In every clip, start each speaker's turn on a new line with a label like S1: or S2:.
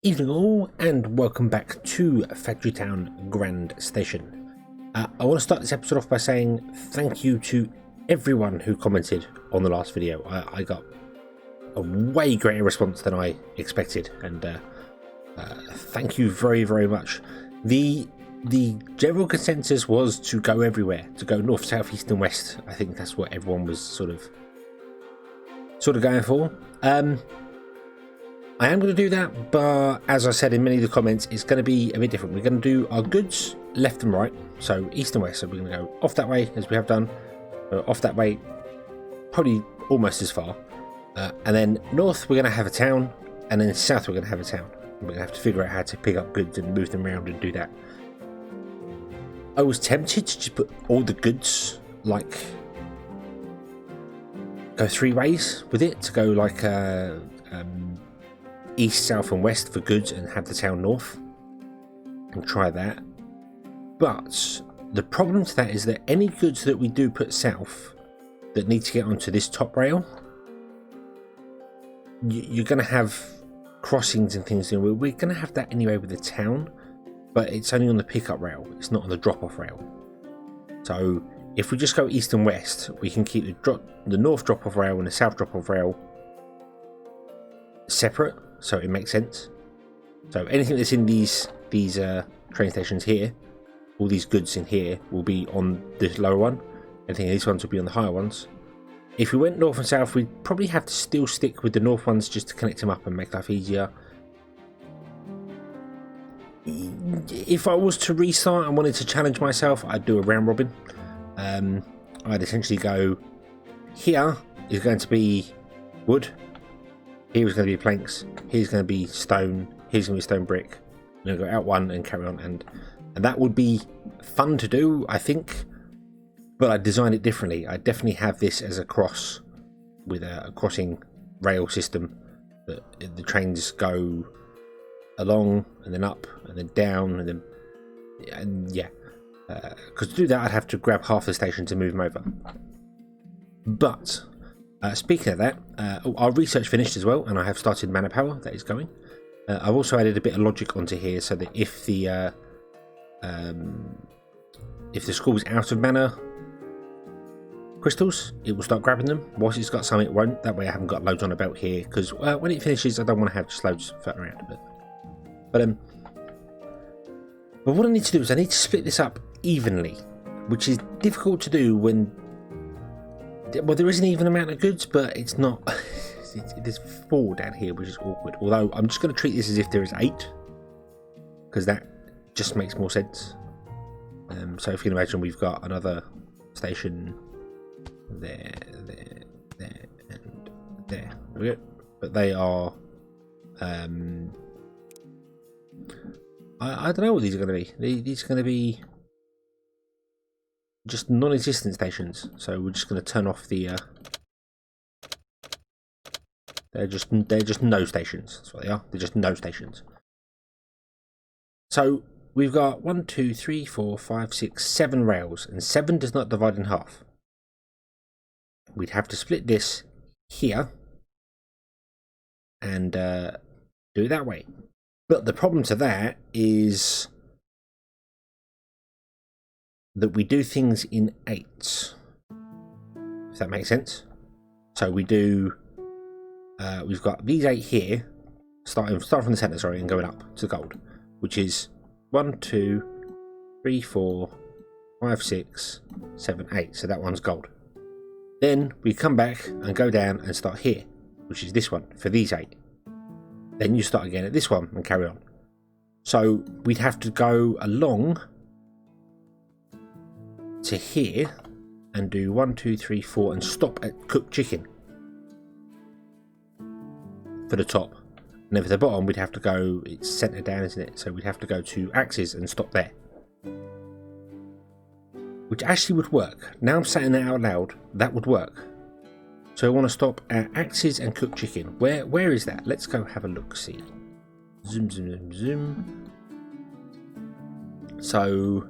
S1: Evening all, and welcome back to Factory Town Grand Station. I want to start this episode off by saying thank you to everyone who commented on the last video. I got a way greater response than I expected, and thank you very, very much. The general consensus was to go everywhere, to go north, south, east and west. I think that's what everyone was sort of going for. I am going to do that, but as I said in many of the comments, it's going to be a bit different. We're going to do our goods left and right, so east and west. So we're going to go off that way, as we have done, off that way, probably almost as far. And then north, we're going to have a town, and then south, we're going to have a town. We're going to have to figure out how to pick up goods and move them around and do that. I was tempted to just put all the goods, like, go three ways with it, to go like east, south and west for goods and have the town north and try that. But the problem to that is that any goods that we do put south that need to get onto this top rail, you're going to have crossings and things. We're going to have that anyway with the town, but it's only on the pickup rail, it's not on the drop-off rail. So if we just go east and west, we can keep the north drop-off rail and the south drop-off rail separate, so it makes sense. So anything that's in these train stations here, all these goods in here, will be on this lower one. Anything in these ones will be on the higher ones. If we went north and south, we'd probably have to still stick with the north ones just to connect them up and make life easier. If I was to restart and wanted to challenge myself, I'd do a round robin. I'd essentially go, here is going to be wood, here is going to be planks, here's going to be stone, here's going to be stone brick, and go out one and carry on, and that would be fun to do, I think, but I designed it differently. I definitely have this as a cross with a crossing rail system that the trains go along and then up and then down and yeah, because to do that I'd have to grab half the station to move them over. But speaking of that, our research finished as well, and I have started mana power. That is going. I've also added a bit of logic onto here so that if the school is out of mana crystals, it will start grabbing them. Whilst it's got some, it won't. That way I haven't got loads on about here, because when it finishes I don't want to have just loads floating around. But what I need to do is I need to split this up evenly, which is difficult to do when, well, there is an even amount of goods, but it's not. There's 4 down here, which is awkward. Although I'm just going to treat this as if there is 8, because that just makes more sense. So if you can imagine, we've got another station there, and there. There we go. But they are, I don't know what these are going to be. These are going to be just non-existent stations. So we're just going to turn off the. They're just no stations. That's what they are. They're just no stations. So we've got 1, 2, 3, 4, 5, 6, 7 rails, and 7 does not divide in half. We'd have to split this here and do it that way. But the problem to that is that we do things in 8s, if that makes sense. So we do, we've got these 8 here, starting from the centre, sorry, and going up to gold, which is 1, 2, 3, 4, 5, 6, 7, 8. So that one's gold. Then we come back and go down and start here, which is this one for these 8. Then you start again at this one and carry on. So we'd have to go along to here and do 1, 2, 3, 4 and stop at cooked chicken for the top. And then for the bottom we'd have to go, it's centre down, isn't it? So we'd have to go to axes and stop there. Which actually would work. Now I'm saying that out loud, that would work. So I want to stop at axes and cooked chicken. Where is that? Let's go have a look, see. Zoom, zoom, zoom, zoom. So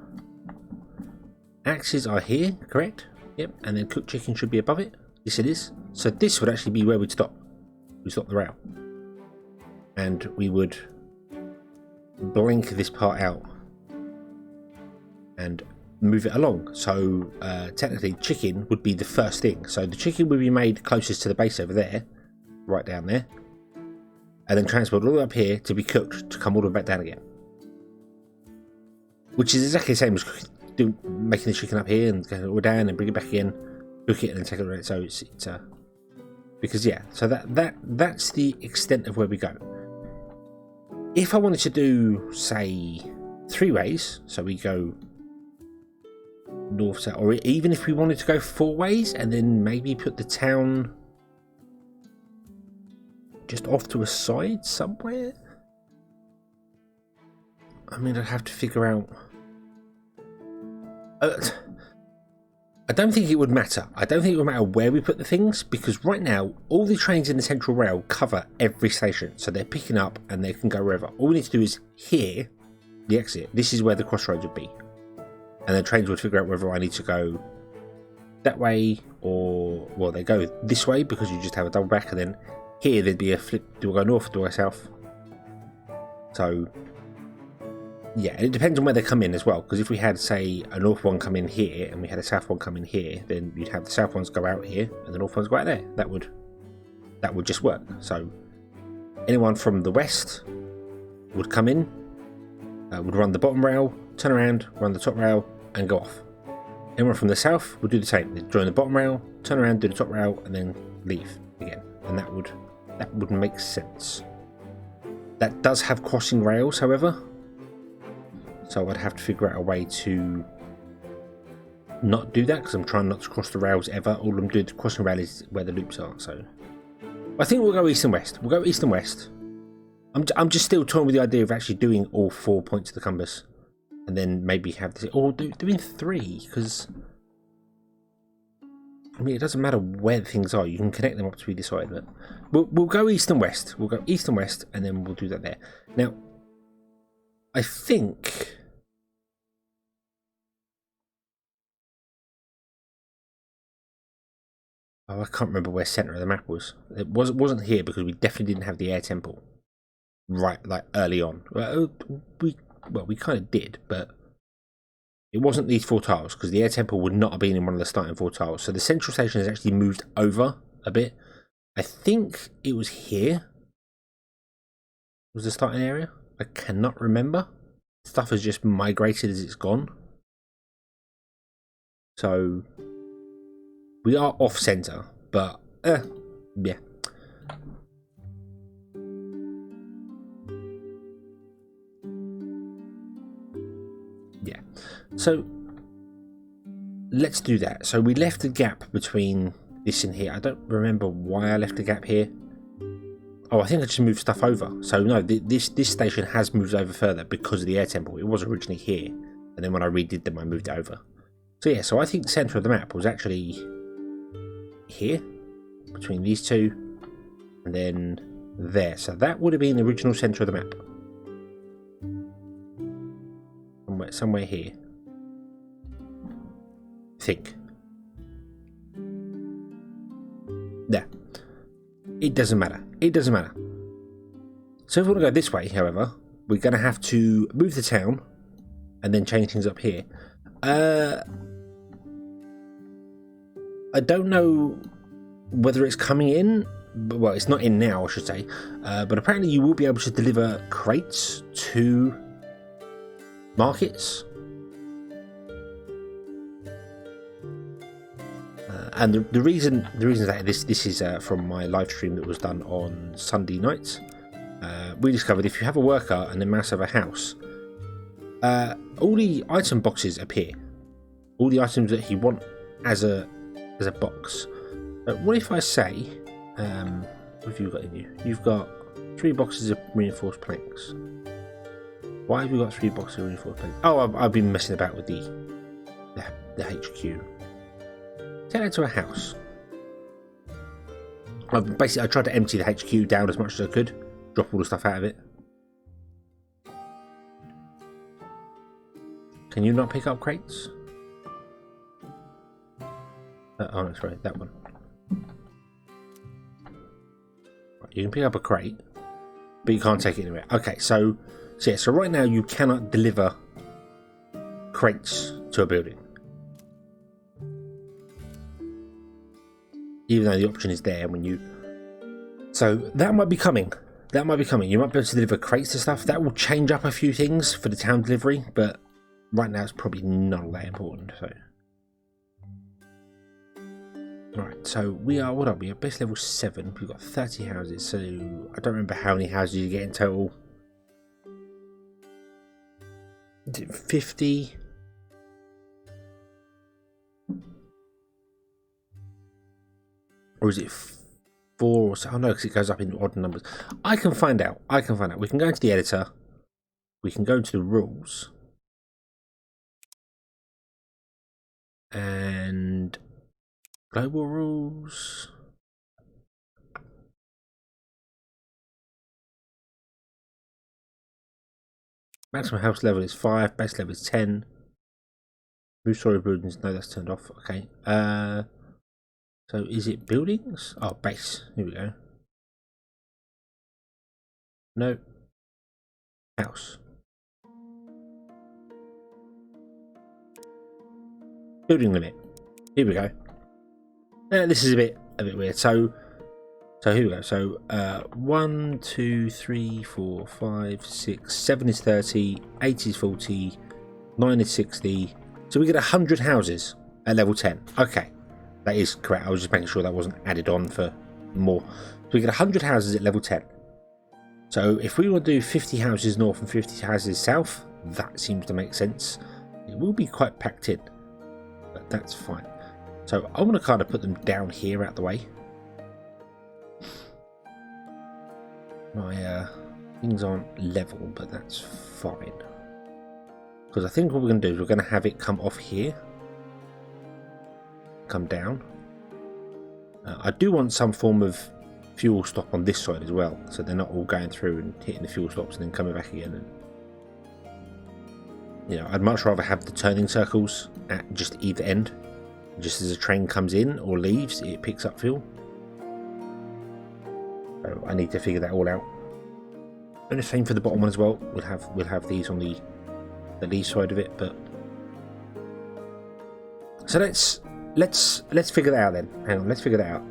S1: axes are here, correct? Yep, and then cooked chicken should be above it. Yes, it is. So this would actually be where we'd stop. We stop the rail. And we would blank this part out and move it along. So technically chicken would be the first thing. So the chicken would be made closest to the base over there, right down there, and then transported all the way up here to be cooked to come all the way back down again. Which is exactly the same as making the chicken up here and going all down and bring it back again, cook it and then take it around. So it's because yeah, so that's the extent of where we go. If I wanted to do, say, 3 ways, so we go north, south, or even if we wanted to go 4 ways and then maybe put the town just off to a side somewhere. I mean, I'd have to figure out. I don't think it would matter. I don't think it would matter where we put the things, because right now all the trains in the central rail cover every station, so they're picking up and they can go wherever. All we need to do is here, the exit. This is where the crossroads would be, and the trains would figure out whether I need to go that way or, well, they go this way because you just have a double back, and then here there'd be a flip. Do I go north? Do I go south? So yeah, it depends on where they come in as well, because if we had, say, a north one come in here and we had a south one come in here, then you'd have the south ones go out here and the north ones go out there. That would just work. So anyone from the west would come in, would run the bottom rail, turn around, run the top rail, and go off. Anyone from the south would do the same. They'd join the bottom rail, turn around, do the top rail, and then leave again. And that would make sense. That does have crossing rails, however. So I'd have to figure out a way to not do that, because I'm trying not to cross the rails ever. All I'm doing to crossing rail is where the loops are. So I think we'll go east and west. We'll go east and west. I'm just still toying with the idea of actually doing all 4 points of the compass, and then maybe have this, or doing 3, because I mean it doesn't matter where things are. You can connect them up to either side. But we'll go east and west. We'll go east and west, and then we'll do that there. Now I think. Oh, I can't remember where centre of the map was. It wasn't here, because we definitely didn't have the air temple right, like early on. We kind of did, but it wasn't these 4 tiles, because the air temple would not have been in one of the starting 4 tiles. So the central station has actually moved over a bit. I think it was here. Was the starting area? I cannot remember. Stuff has just migrated as it's gone. So we are off centre, but yeah. Yeah. So let's do that. So we left a gap between this and here. I don't remember why I left a gap here. Oh, I think I just moved stuff over. So no, this station has moved over further because of the air temple. It was originally here, and then when I redid them, I moved it over. So yeah, so I think the centre of the map was actually here, between these 2, and then there. So that would have been the original centre of the map. Somewhere here. I think. There. It doesn't matter. It doesn't matter. So if we want to go this way, however, we're going to have to move the town and then change things up here. I don't know whether it's coming in. Well, it's not in now, I should say. But apparently you will be able to deliver crates to markets. And the reason that this is from my live stream that was done on Sunday nights. We discovered if you have a worker and then mouse over a house, all the item boxes appear. All the items that you want as a box. What if I say, what have you got in you? You've got 3 boxes of reinforced planks. Why have you got 3 boxes of reinforced planks? Oh, I've been messing about with the HQ. Take that to a house. I tried to empty the HQ down as much as I could. Drop all the stuff out of it. Can you not pick up crates? Oh no, sorry, that one. Right, you can pick up a crate, but you can't take it anywhere. Okay, so So yeah, so right now you cannot deliver crates to a building, even though the option is there when you. So that might be coming. That might be coming. You might be able to deliver crates to stuff. That will change up a few things for the town delivery, but right now it's probably not all that important. So, alright, so we are, what are we? At base level 7. We've got 30 houses, so I don't remember how many houses you get in total. Is it 50? Or is it 4 or so? Oh no, because it goes up in odd numbers. I can find out. We can go into the editor. We can go into the rules. And global rules. Maximum house level is 5. Base level is 10. 2-story buildings. No, that's turned off. Okay. So is it buildings? Oh, base. Here we go. No. House. Building limit. Here we go. This is a bit weird. So here we go. So 1, 2, 3, 4, 5, 6, 7 is 30, 8 is 40, 9 is 60. So we get 100 houses at level 10. Okay, that is correct. I was just making sure that wasn't added on for more. So we get 100 houses at level 10. So if we want to do 50 houses north and 50 houses south, that seems to make sense. It will be quite packed in, but that's fine. So I want to kind of put them down here out the way. My things aren't level, but that's fine. Because I think what we're going to do is we're going to have it come off here. Come down. I do want some form of fuel stop on this side as well, so they're not all going through and hitting the fuel stops and then coming back again. And, you know, I'd much rather have the turning circles at just either end. Just as a train comes in or leaves, it picks up fuel. So I need to figure that all out. And the same for the bottom one as well. We'll have these on the lee side of it, but so let's figure that out then. Hang on, let's figure that out.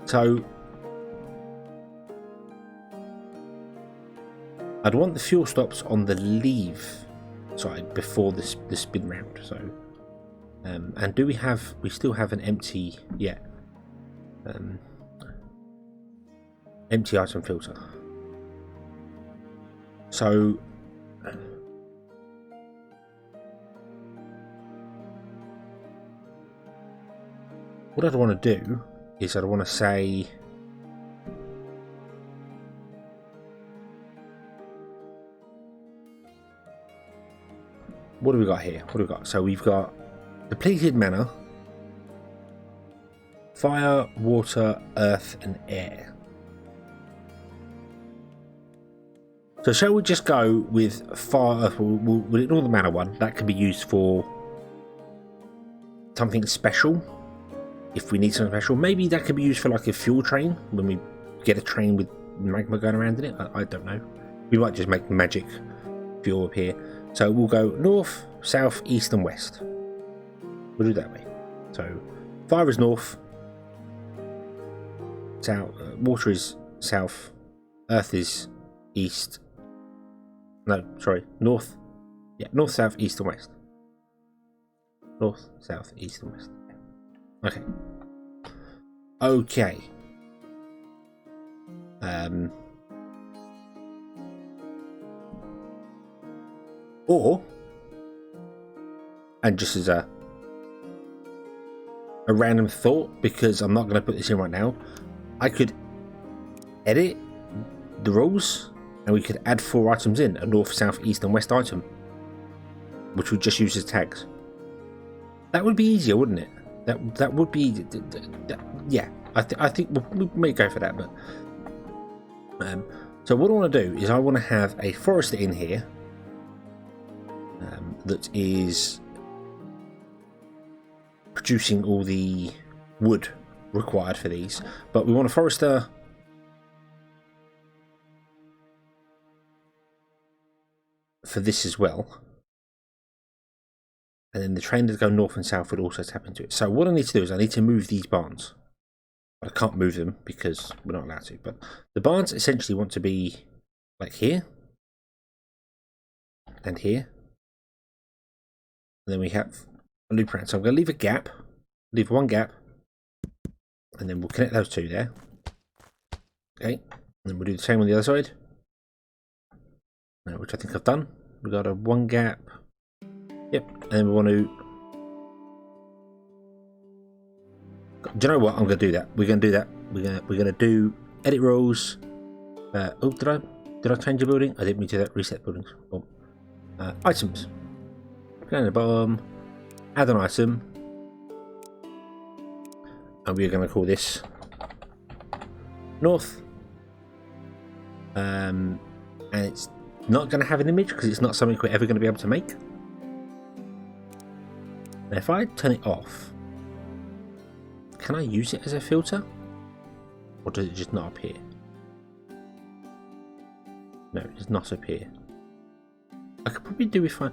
S1: So I'd want the fuel stops on the leave side before the spin round. So and do we still have an empty empty item filter. So what I'd want to do is I'd want to say what do we got here? What do we got? So we've got depleted mana, fire, water, earth and air. So shall we just go with fire? We'll ignore the mana one. That can be used for something special. If we need something special, maybe that could be used for like a fuel train when we get a train with magma going around in it. I don't know. We might just make magic fuel appear. So we'll go north, south, east and west. We'll do it that way. So fire is north, south, water is south, earth is east. No, sorry, north. Yeah, north, south, east and west. North, south, east and west. Okay. Okay. Or, and just as a random thought, because I'm not going to put this in right now, I could edit the rules and we could add 4 items in, a north, south, east and west item, which we just use as tags. That would be easier, wouldn't it? That would be, yeah. I think we may go for that, but so what I want to do is I want to have a forester in here that is producing all the wood required for these, but we want a forester for this as well. And then the train that go north and south would also tap into it. So what I need to do is I need to move these barns. I can't move them because we're not allowed to. But the barns essentially want to be like here. And here. And then we have a loop around. So I'm going to leave a gap. Leave one gap. And then we'll connect those two there. Okay. And then we'll do the same on the other side. Which I think I've done. We've got a one gap. Yep, and then we want to. Do you know what? I'm going to do that. We're going to do that. We're going to do edit rules. Oh, did I change a building? I didn't mean to do that. Reset buildings. Oh. Items. Go to the bottom. Add an item, and we're going to call this North. And it's not going to have an image because it's not something we're ever going to be able to make. Now if I turn it off, can I use it as a filter? Or does it just not appear? No, it's not appear. I could probably do if I'm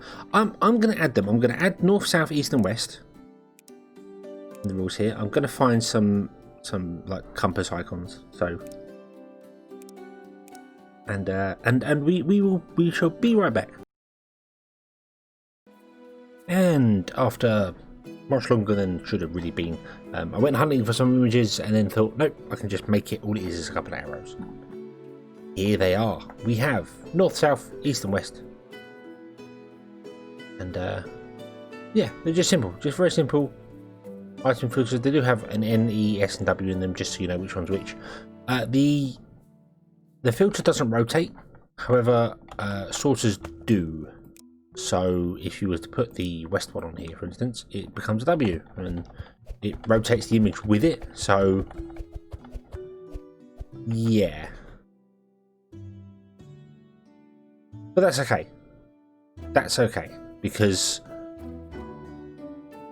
S1: going to add them. I'm going to add north, south, east and west. The rules here. I'm going to find some like compass icons. So and we shall be right back. And after much longer than should have really been, I went hunting for some images and then thought, nope, I can just make it. All it is a couple of arrows. Here they are. We have north, south, east and west. And yeah, they're just simple, just very simple item filters. They do have an N, E, S and W in them, just so you know which one's which. The filter doesn't rotate, however sorters do. So if you were to put the west one on here, for instance, it becomes a W and it rotates the image with it. So yeah, but that's okay. That's okay because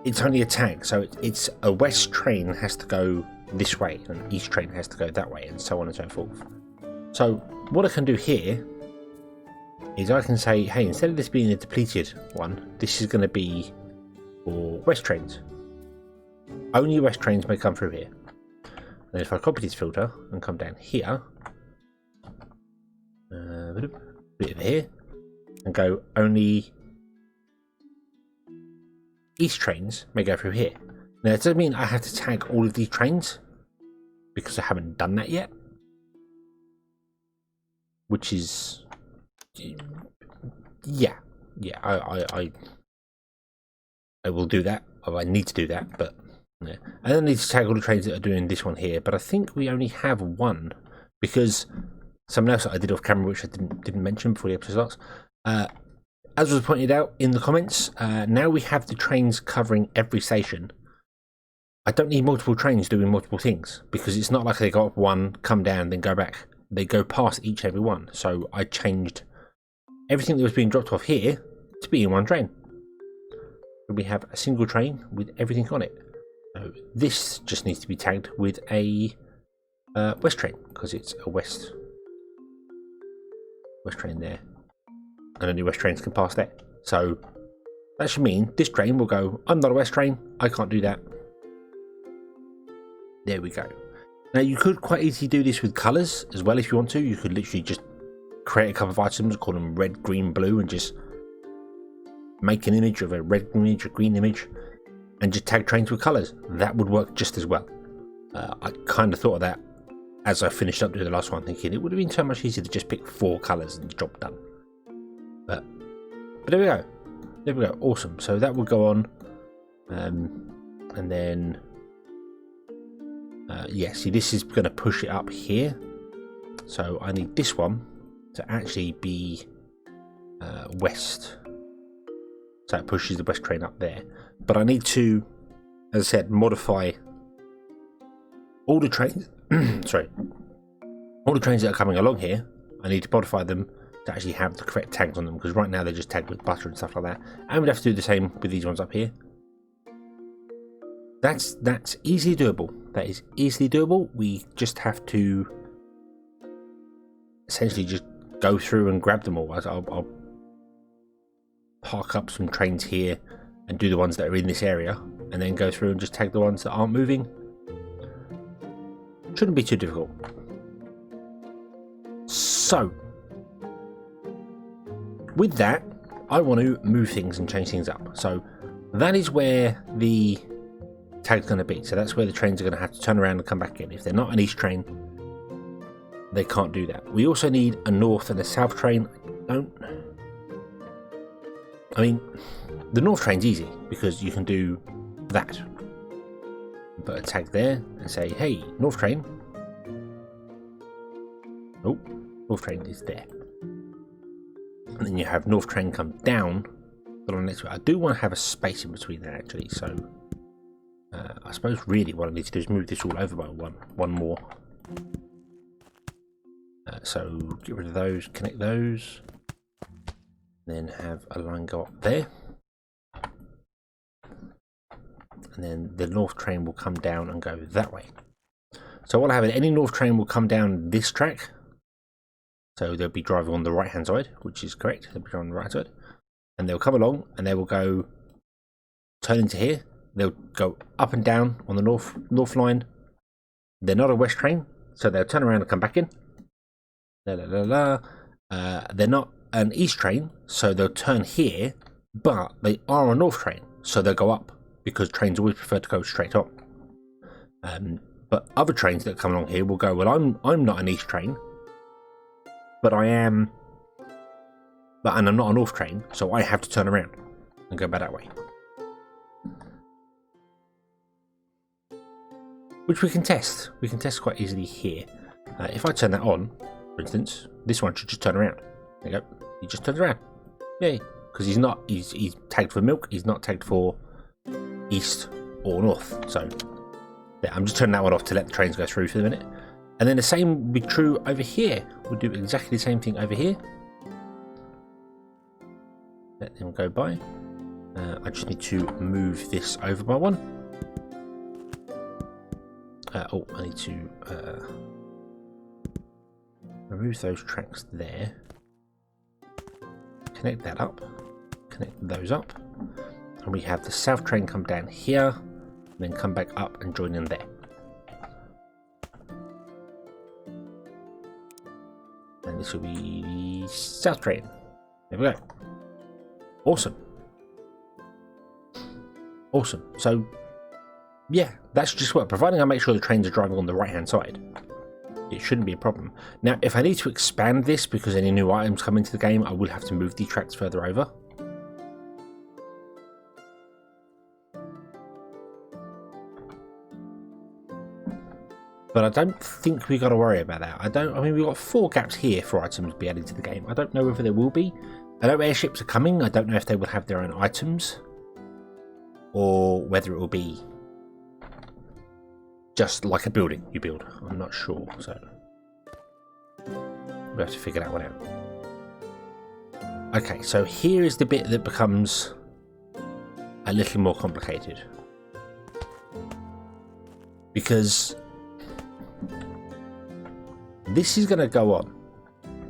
S1: it's only a tag. So it's a west train has to go this way and an east train has to go that way, and so on and so forth. So what I can do here is I can say, hey, instead of this being a depleted one, this is going to be for west trains. Only west trains may come through here. And if I copy this filter and come down here, bit of here, and go only east trains may go through here. Now it doesn't mean I have to tag all of these trains because I haven't done that yet, which is yeah, I will do that. I need to do that, but yeah. I don't need to tag all the trains that are doing this one here, but I think we only have one because something else that I did off camera, which I didn't mention before the episode starts. As was pointed out in the comments, now we have the trains covering every station. I don't need multiple trains doing multiple things because it's not like they go up one, come down, then go back. They go past each and every one. So I changed everything that was being dropped off here to be in one train. We have a single train with everything on it. So this just needs to be tagged with a west train because it's a west train there, and only west trains can pass there. So that should mean this train will go, I'm not a west train, I can't do that. There we go. Now you could quite easily do this with colours as well if you want to. You could literally just create a couple of items, call them red, green, blue, and just make an image of a red image, a green image, and just tag trains with colours. That would work just as well. I kind of thought of that as I finished up doing the last one, thinking it would have been so much easier to just pick 4 colours and the job done. But there we go. There we go. Awesome. So that will go on, and then yeah. See, this is going to push it up here. So I need this one to actually be west. So it pushes the west train up there. But I need to, as I said, modify all the trains. Sorry, all the trains that are coming along here. I need to modify them to actually have the correct tags on them, because right now they're just tagged with butter and stuff like that. And we'd have to do the same with these ones up here. That's easily doable. That is easily doable. We just have to essentially just go through and grab them all. I'll park up some trains here and do the ones that are in this area, and then go through and just tag the ones that aren't moving. Shouldn't be too difficult. So, with that, I want to move things and change things up. So that is where the tag's going to be. So that's where the trains are going to have to turn around and come back in. If they're not an east train, they can't do that. We also need a north and a south train. I mean, the north train's easy because you can do that. Put a tag there and say, hey, north train. Oh, north train is there. And then you have north train come down. But on next to it, I do want to have a space in between there actually. So I suppose really what I need to do is move this all over by one more. So get rid of those, connect those, then have a line go up there. And then the north train will come down and go that way. So what I have is any north train will come down this track. So they'll be driving on the right hand side, which is correct. They'll be driving on the right side. And they'll come along and they will go turn into here. They'll go up and down on the north line. They're not a west train, so they'll turn around and come back in. They're not an east train, so they'll turn here, but they are a north train, so they'll go up because trains always prefer to go straight on. But other trains that come along here will go, well, I'm not an east train, but and I'm not a north train, so I have to turn around and go back that way. Which we can test. We can test quite easily here. If I turn that on, for instance, this one should just turn around. There you go. He just turns around. Yay. Because he's tagged for milk. He's not tagged for east or north. So yeah, I'm just turning that one off to let the trains go through for the minute. And then the same will be true over here. We'll do exactly the same thing over here. Let them go by. I just need to move this over by one. I need to remove those tracks there. Connect that up. Connect those up. And we have the south train come down here, and then come back up and join in there. And this will be the south train. There we go. Awesome. Awesome. So, yeah, that's just what, providing I make sure the trains are driving on the right hand side, it shouldn't be a problem. Now, if I need to expand this because any new items come into the game, I will have to move the tracks further over. But I don't think we got to worry about that. I mean, we've got 4 gaps here for items to be added to the game. I don't know whether there will be. I know airships are coming. I don't know if they will have their own items, or whether it will be just like a building you build. I'm not sure, so we'll have to figure that one out. Okay, so here is the bit that becomes a little more complicated, because this is going to go on.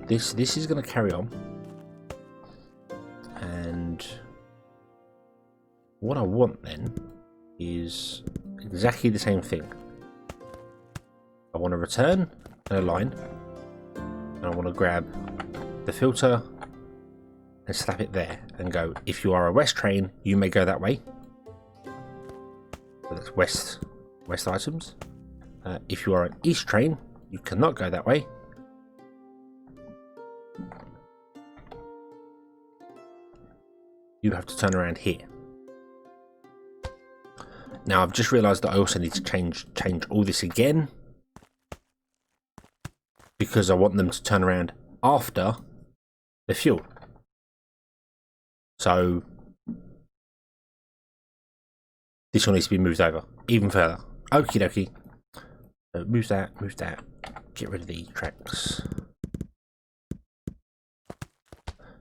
S1: This is going to carry on, and what I want then is exactly the same thing. I want to return and align, and I want to grab the filter and slap it there and go, if you are a west train, you may go that way. So that's west items. If you are an east train, you cannot go that way. You have to turn around here. Now I've just realised that I also need to change all this again, because I want them to turn around after the fuel. So this one needs to be moved over even further. Okie dokie. So move that, get rid of the tracks.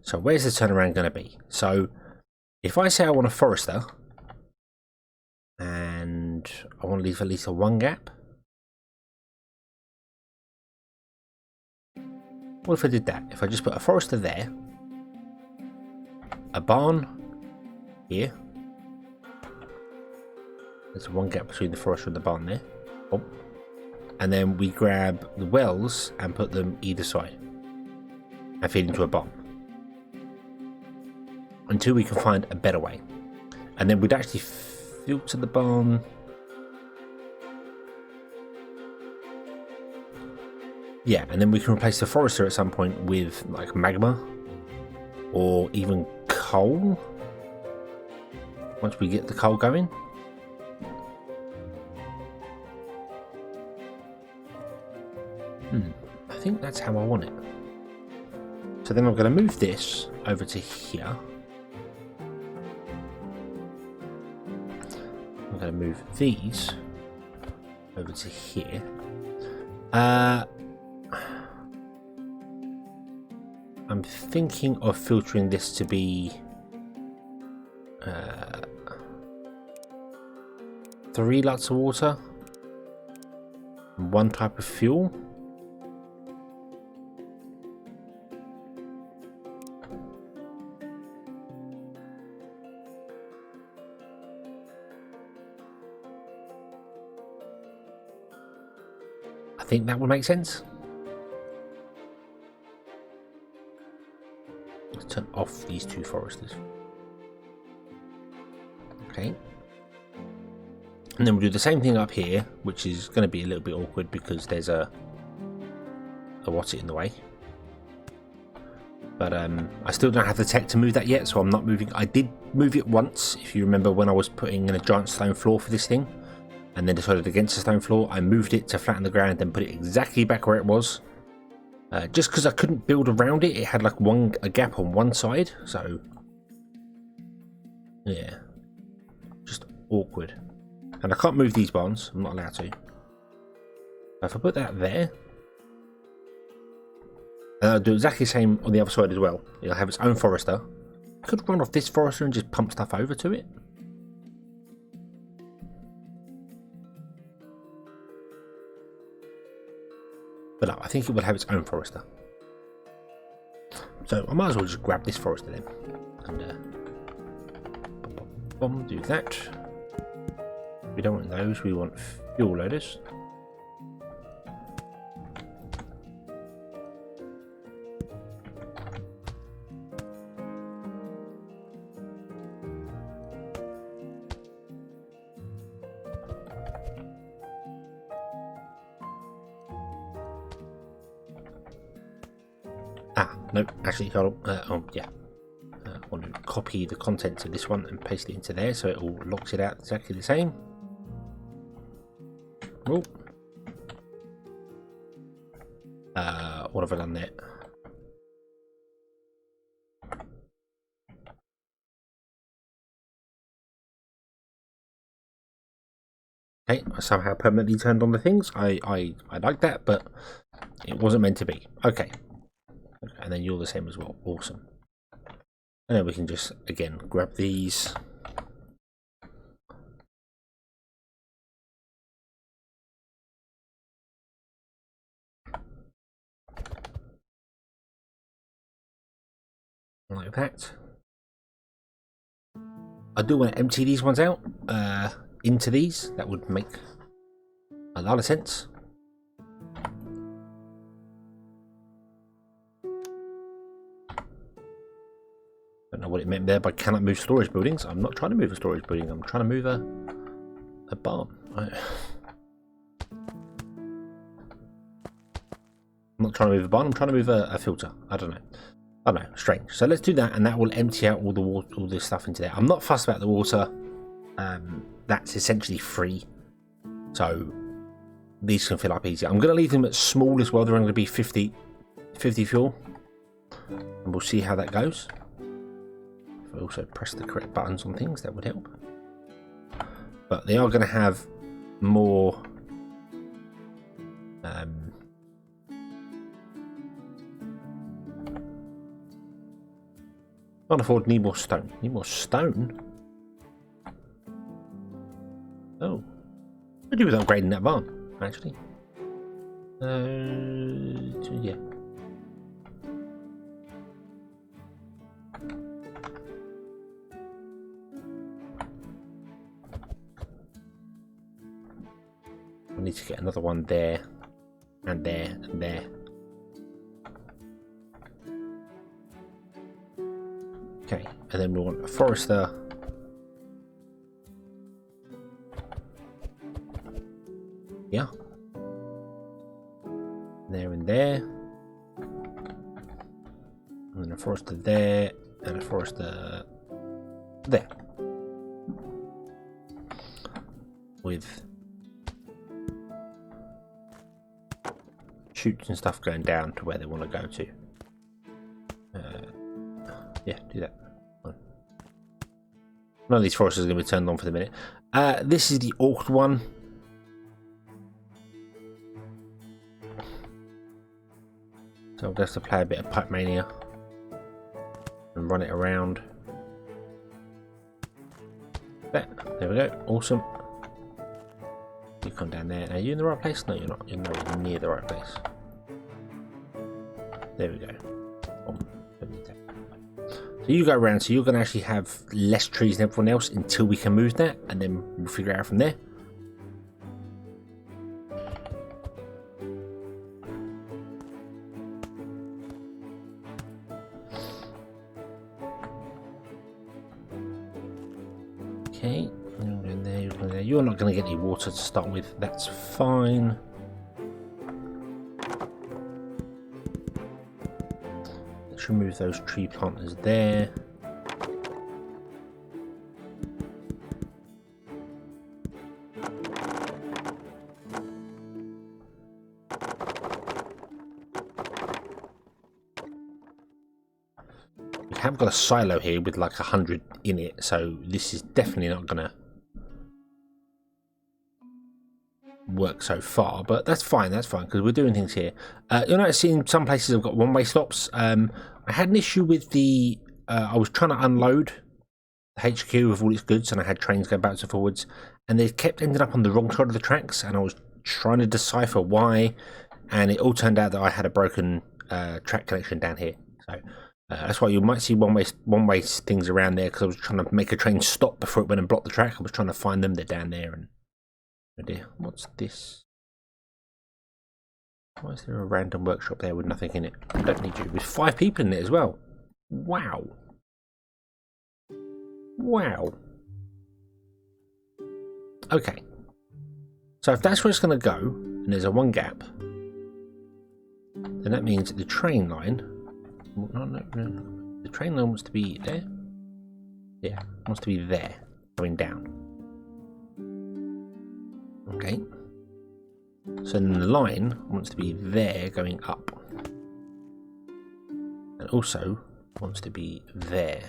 S1: So where's the turnaround going to be? So if I say I want a forester, and I want to leave at least a 1 gap. What if I did that? If I just put a forester there, a barn here. There's one gap between the forester and the barn there. Oh. And then we grab the wells and put them either side and feed into a barn until we can find a better way. And then we'd actually filter the barn. Yeah, and then we can replace the forester at some point with like magma or even coal once we get the coal going. I think that's how I want it. So then I'm going to move this over to here. I'm going to move these over to here. I'm thinking of filtering this to be 3 lots of water and 1 type of fuel. I think that would make sense. Let's turn off these 2 foresters. Okay. And then we'll do the same thing up here, which is going to be a little bit awkward because there's a what's it in the way. But I still don't have the tech to move that yet, so I'm not moving. I did move it once, if you remember, when I was putting in a giant stone floor for this thing, and then decided against the stone floor. I moved it to flatten the ground and put it exactly back where it was. Just because I couldn't build around it, it had like a gap on one side, so yeah, just awkward. And I can't move these barns, I'm not allowed to. If I put that there, and I'll do exactly the same on the other side as well. It'll have its own forester. I could run off this forester and just pump stuff over to it. But no, I think it will have its own forester. So I might as well just grab this forester then. And do that. We don't want those, we want fuel loaders. Nope, actually, hold on. Yeah. I want to copy the contents of this one and paste it into there so it all locks it out exactly the same. Oh. What have I done there? Okay, I somehow permanently turned on the things. I like that, but it wasn't meant to be. Okay. And then you're the same as well. Awesome. And then we can just, again, grab these. Like that. I do want to empty these ones out into these. That would make a lot of sense. Don't know what it meant there by cannot move storage buildings. I'm not trying to move a storage building. I'm trying to move a barn. I'm not trying to move a barn. I'm trying to move a filter. I don't know. Strange. So let's do that, and that will empty out all the water, all this stuff into there. I'm not fussed about the water. That's essentially free, so these can fill up easy. I'm going to leave them at small as well. They're only going to be 50 fuel, and we'll see how that goes. If I also press the correct buttons on things, that would help. But they are going to have more. Can't afford, need more stone. Need more stone? Oh. What do with upgrading that barn, actually? Yeah. need to get another one there, and there, and there. Okay, and then we want a forester. Yeah. There and there. And then a forester there, and a forester there. With chutes and stuff going down to where they want to go to. Yeah, do that. None of these foresters are going to be turned on for the minute. This is the orc one. So I'll just have to play a bit of Pipe Mania and run it around. There we go. Awesome. You come down there. Are you in the right place? No, you're not. You're nowhere near the right place. There we go. So you go around, so you're going to actually have less trees than everyone else until we can move that, and then we'll figure it out from there. Okay, you're not going to get any water to start with, that's fine. Let's remove those tree planters there. We have got a silo here with like 100 in it, so this is definitely not going to work so far, but that's fine because we're doing things here. You'll notice in some places I've got one-way stops. I had an issue with the I was trying to unload the HQ with all its goods, and I had trains going backwards and forwards, and they kept ending up on the wrong side of the tracks, and I was trying to decipher why, and it all turned out that I had a broken track connection down here. So that's why you might see one-way things around there, because I was trying to make a train stop before it went and blocked the track. I was trying to find them. They're down there. And oh dear, what's this? Why is there a random workshop there with nothing in it? I don't need you. With 5 people in it as well. Wow. Wow. Okay. So if that's where it's going to go, and there's a 1 gap, then that means the train line... No. The train line wants to be there. Yeah, wants to be there, going down. Okay. So then the line wants to be there, going up. And also wants to be there.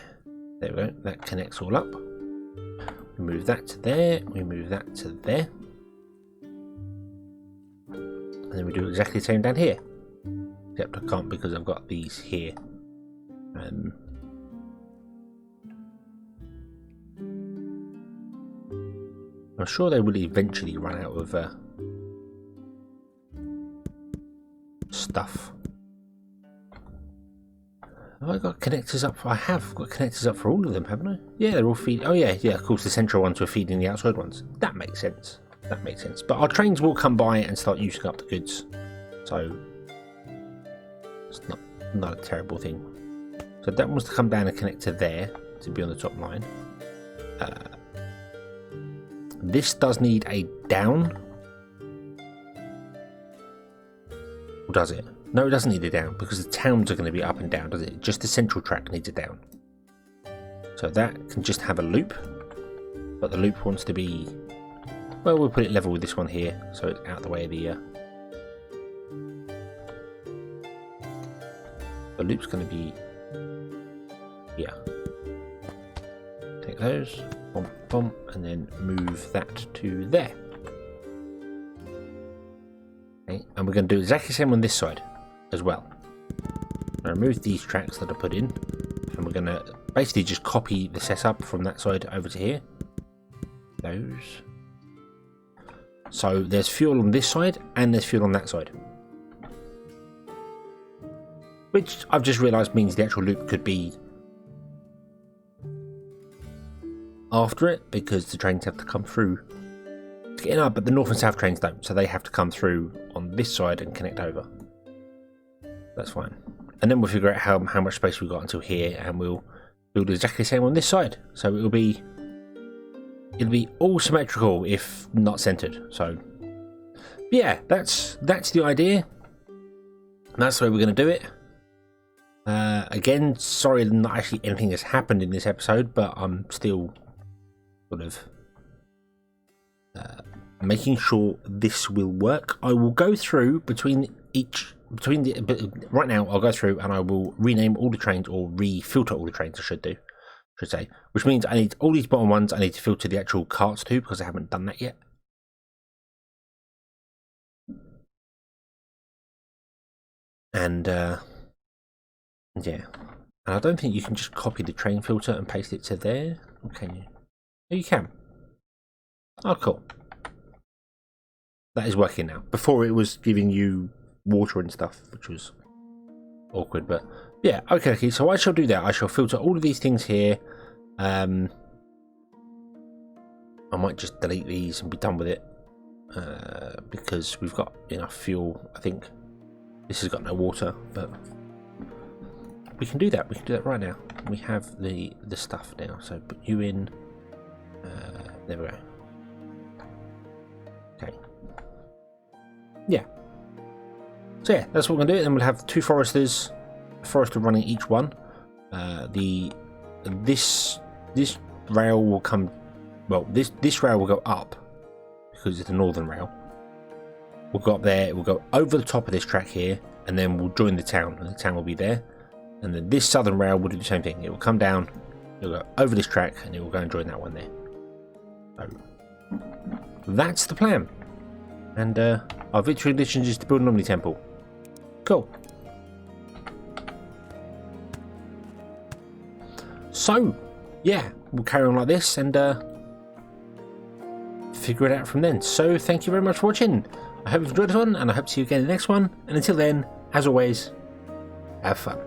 S1: There we go. That connects all up. We move that to there. We move that to there. And then we do exactly the same down here. Except I can't because I've got these here. I'm sure they will eventually run out of stuff. Have I got connectors up? I have got connectors up for all of them, haven't I? Yeah, they're all feeding. Oh yeah, of course the central ones were feeding the outside ones. That makes sense. But our trains will come by and start using up the goods. So it's not a terrible thing. So that wants to come down and connect to there to be on the top line. This does need a down. Or does it? No, it doesn't need a down because the towns are going to be up and down, does it? Just the central track needs a down. So that can just have a loop. But the loop wants to be... Well, we'll put it level with this one here, so it's out the way of the... The loop's going to be... Yeah. Take those, bump, bump, and then move that to there. Okay, and we're going to do exactly the same on this side as well. Now remove these tracks that I put in, and we're going to basically just copy the setup from that side over to here. Those. So there's fuel on this side, and there's fuel on that side. Which I've just realised means the actual loop could be after it, because the trains have to come through to get in up, but the north and south trains don't, so they have to come through on this side and connect over. That's fine. And then we'll figure out how much space we've got until here, and we'll build exactly the same on this side. So it'll be all symmetrical if not centered. So yeah, that's the idea. That's the way we're going to do it. Again, sorry that not actually anything has happened in this episode, but I'm still sort of making sure this will work. I will go through right now I'll go through and I will rename all the trains, or refilter all the trains, I should say, which means I need all these bottom ones, I need to filter the actual carts too, because I haven't done that yet. And yeah, and I don't think you can just copy the train filter and paste it to there, or can you? Oh, you can. Oh, cool. That is working now. Before it was giving you water and stuff, which was awkward, but yeah, okay, so I shall do that. I shall filter all of these things here. I might just delete these and be done with it, because we've got enough fuel. I think this has got no water, but we can do that. We can do that right now. We have the stuff now, so put you in. There we go. Okay. Yeah. So yeah, that's what we're gonna do. Then we'll have two foresters, a forester running each one. This rail will come. Well, this rail will go up because it's the northern rail. We'll go up there. We'll go over the top of this track here, and then we'll join the town, and the town will be there. And then this southern rail will do the same thing. It will come down. It'll go over this track, and it will go and join that one there. So that's the plan. And our victory edition is to build an Omni Temple. Cool. So, yeah, we'll carry on like this and figure it out from then. So, thank you very much for watching. I hope you've enjoyed this one, and I hope to see you again in the next one. And until then, as always, have fun.